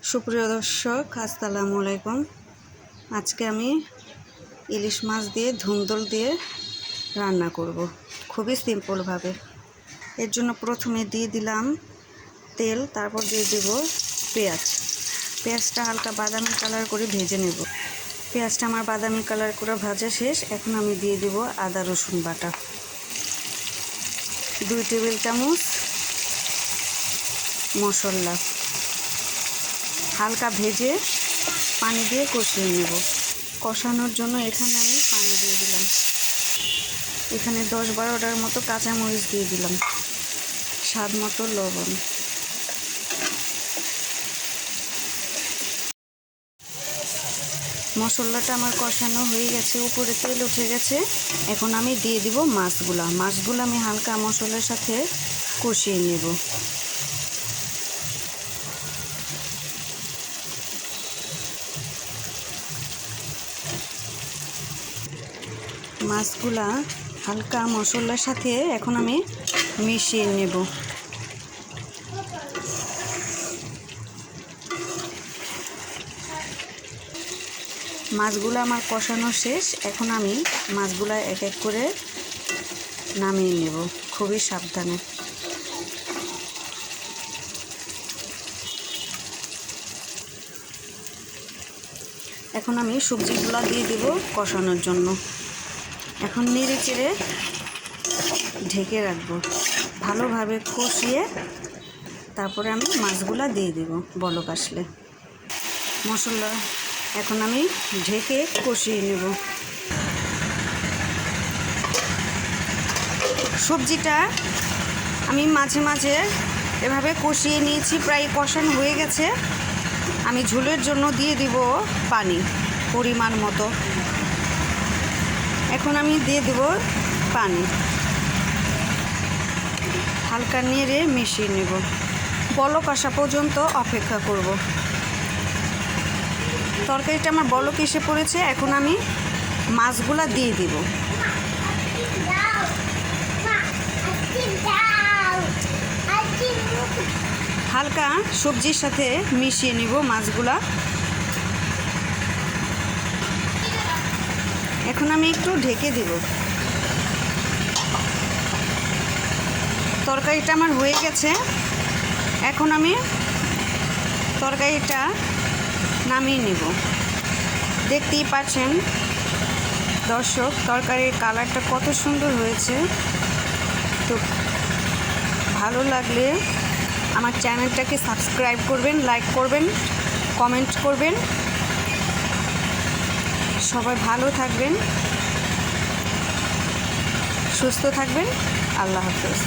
সুপ্রিয় দর্শক, আসসালামু আলাইকুম। আজকে আমি ইলিশ মাছ দিয়ে ধুন্দল দিয়ে রান্না করব, খুবই সিম্পলভাবে। এর জন্য প্রথমে দিয়ে দিলাম তেল, তারপর দিয়ে দেব পেঁয়াজটা হালকা বাদামি কালার করে ভেজে নেব। পেঁয়াজটা আমার বাদামি কালার করে ভাজা শেষ। এখন আমি দিয়ে দেব আদা রসুন বাটা 2 টেবিল চামচ, মশলা হালকা ভেজে পানি দিয়ে কষিয়ে নেব। কষানোর জন্য এখানে আমি পানি দিয়ে দিলাম। এখানে 10-12টার মতো কাঁচামরিচ দিয়ে দিলাম, স্বাদ মতো লবণ। মশলাটা আমার কষানো হয়ে গেছে, উপরে তেল উঠে গেছে। এখন আমি দিয়ে দিব মাছগুলো আমি হালকা মশলার সাথে কষিয়ে নেব। মাছগুলা হালকা মশলার সাথে এখন আমি মিশিয়ে নেব। মাছগুলো আমার কষানো শেষ। এখন আমি মাছগুলো এক এক করে নামিয়ে নেব, খুবই সাবধানে। এখন আমি সবজিগুলো দিয়ে দেব কষানোর জন্য। এখন নেড়ে চেড়ে ঢেকে রাখবো, ভালোভাবে কষিয়ে তারপরে আমি মাছগুলো দিয়ে দেব বলক আসলে। মশলা এখন আমি ঢেকে কষিয়ে নেব। সবজিটা আমি মাঝে মাঝে এভাবে কষিয়ে নিয়েছি, প্রায় কষানো হয়ে গেছে। আমি ঝোলের জন্য দিয়ে দিব পানি পরিমাণ মতো। এখন আমি দিয়ে দেব পানি, হালকা নেড়ে মিশিয়ে নেব। বলক আসা পর্যন্ত অপেক্ষা করব। তরকারিটা আমার বলক এসে পড়েছে। এখন আমি মাছগুলা দিয়ে দিব। হালকা সবজির সাথে মিশিয়ে নিব মাছগুলা। এখন আমি একটু ঢেকে দিব। তরকারিটা আমার হয়ে গেছে। এখন আমি তরকারিটা নামিয়ে নেব। দেখতেই পাচ্ছেন দর্শক, তরকারির কালারটা কত সুন্দর হয়েছে। তো ভালো লাগলে আমার চ্যানেলটাকে সাবস্ক্রাইব করবেন, লাইক করবেন, কমেন্ট করবেন। সবাই ভালো থাকবেন, সুস্থ থাকবেন। আল্লাহ হাফেজ।